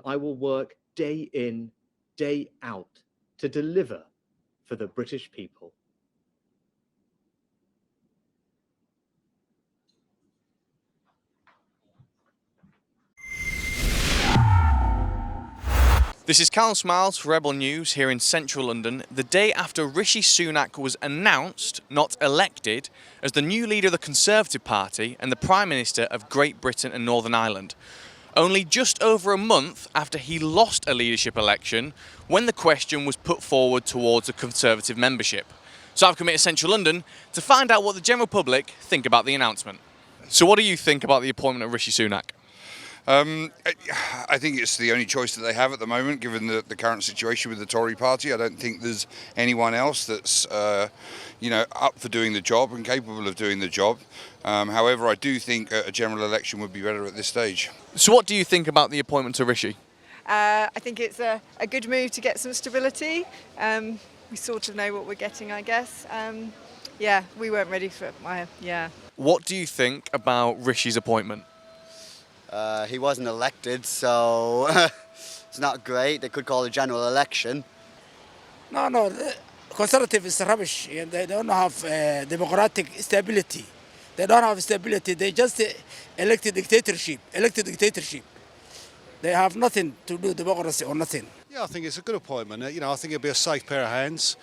I will work day in, day out to deliver for the British people. This is Callum Smiles for Rebel News here in central London, the day after Rishi Sunak was announced, not elected, as the new leader of the Conservative Party and the Prime Minister of Great Britain and Northern Ireland. Only just over a month after he lost a leadership election when the question was put forward towards a Conservative membership. So I've come here to central London to find out what the general public think about the announcement. So what do you think about the appointment of Rishi Sunak? I think it's the only choice that they have at the moment, given the current situation with the Tory party. I don't think there's anyone else that's, up for doing the job and capable of doing the job. However, I do think a general election would be better at this stage. So what do you think about the appointment to Rishi? I think it's a good move to get some stability. We sort of know what we're getting, I guess. We weren't ready for it. What do you think about Rishi's appointment? He wasn't elected, so it's not great. They could call a general election. No, the Conservative is rubbish. And they don't have democratic stability. They don't have stability. They just elected dictatorship. They have nothing to do democracy or nothing. Yeah, I think it's a good appointment. I think it'll be a safe pair of hands.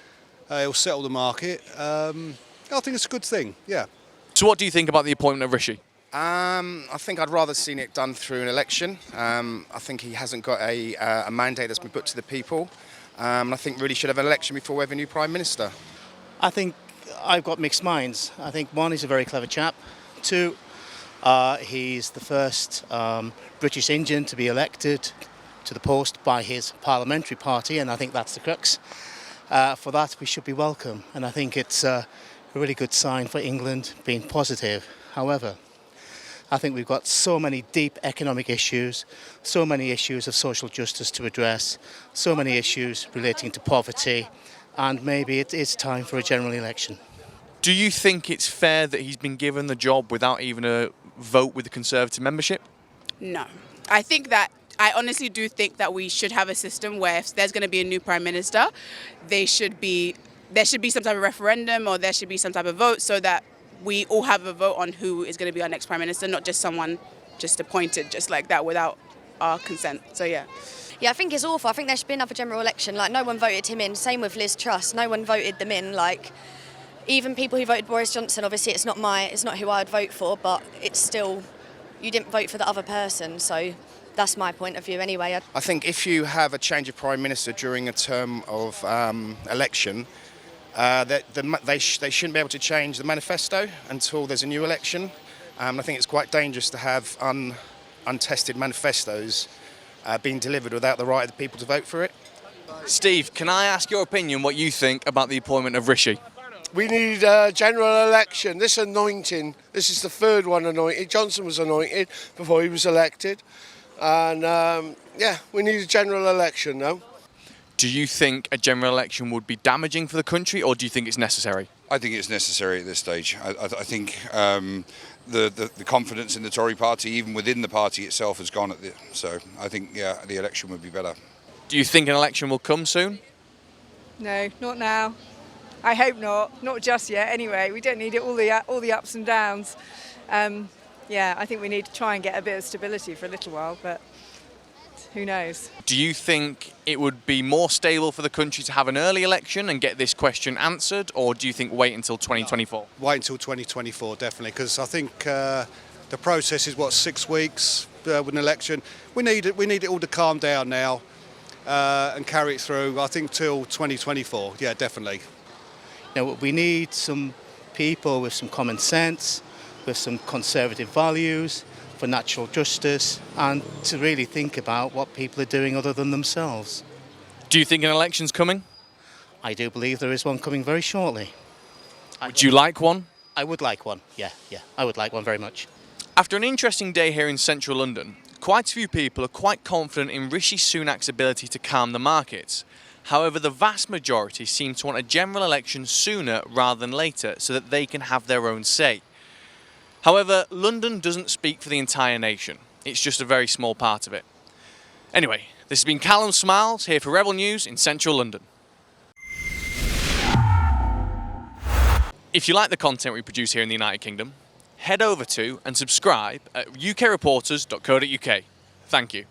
It'll settle the market. I think it's a good thing, yeah. So what do you think about the appointment of Rishi? I think I'd rather seen it done through an election. I think he hasn't got a mandate that's been put to the people. I think really should have an election before we have a new Prime Minister. I think I've got mixed minds. I think one, he's a very clever chap. Two, he's the first British Indian to be elected to the post by his parliamentary party, and I think that's the crux. For that, we should be welcome, and I think it's a really good sign for England being positive. However, I think we've got so many deep economic issues, so many issues of social justice to address, so many issues relating to poverty, and maybe it is time for a general election. Do you think it's fair that he's been given the job without even a vote with the Conservative membership? No. I honestly do think that we should have a system where if there's going to be a new Prime Minister, there should be some type of referendum or there should be some type of vote so that we all have a vote on who is going to be our next Prime Minister, not just someone just appointed just like that without our consent. So, yeah. Yeah, I think it's awful. I think there should be another general election. Like, no one voted him in. Same with Liz Truss. No one voted them in. Like, even people who voted Boris Johnson, obviously it's not who I would vote for, but it's still, you didn't vote for the other person. So that's my point of view anyway. I think if you have a change of Prime Minister during a term of election, they shouldn't be able to change the manifesto until there's a new election. I think it's quite dangerous to have untested manifestos being delivered without the right of the people to vote for it. Steve, can I ask your opinion what you think about the appointment of Rishi? We need a general election. This anointing, this is the third one anointed. Johnson was anointed before he was elected. And we need a general election now. Do you think a general election would be damaging for the country, or do you think it's necessary? I think it's necessary at this stage. I think the confidence in the Tory party, even within the party itself, has gone so I think, the election would be better. Do you think an election will come soon? No, not now. I hope not. Not just yet. Anyway, we don't need it all the ups and downs. I think we need to try and get a bit of stability for a little while, but who knows? Do you think it would be more stable for the country to have an early election and get this question answered, or do you think wait until 2024? Wait until 2024, definitely, because I think the process is, 6 weeks with an election. We need it all to calm down now and carry it through, I think, till 2024. Yeah, definitely. We need some people with some common sense, with some conservative values, for natural justice, and to really think about what people are doing other than themselves. Do you think an election's coming? I do believe there is one coming very shortly. Would you like one? I would like one, yeah, I would like one very much. After an interesting day here in central London, quite a few people are quite confident in Rishi Sunak's ability to calm the markets. However, the vast majority seem to want a general election sooner rather than later so that they can have their own say. However, London doesn't speak for the entire nation. It's just a very small part of it. Anyway, this has been Callum Smiles here for Rebel News in central London. If you like the content we produce here in the United Kingdom, head over to and subscribe at ukreporters.co.uk. Thank you.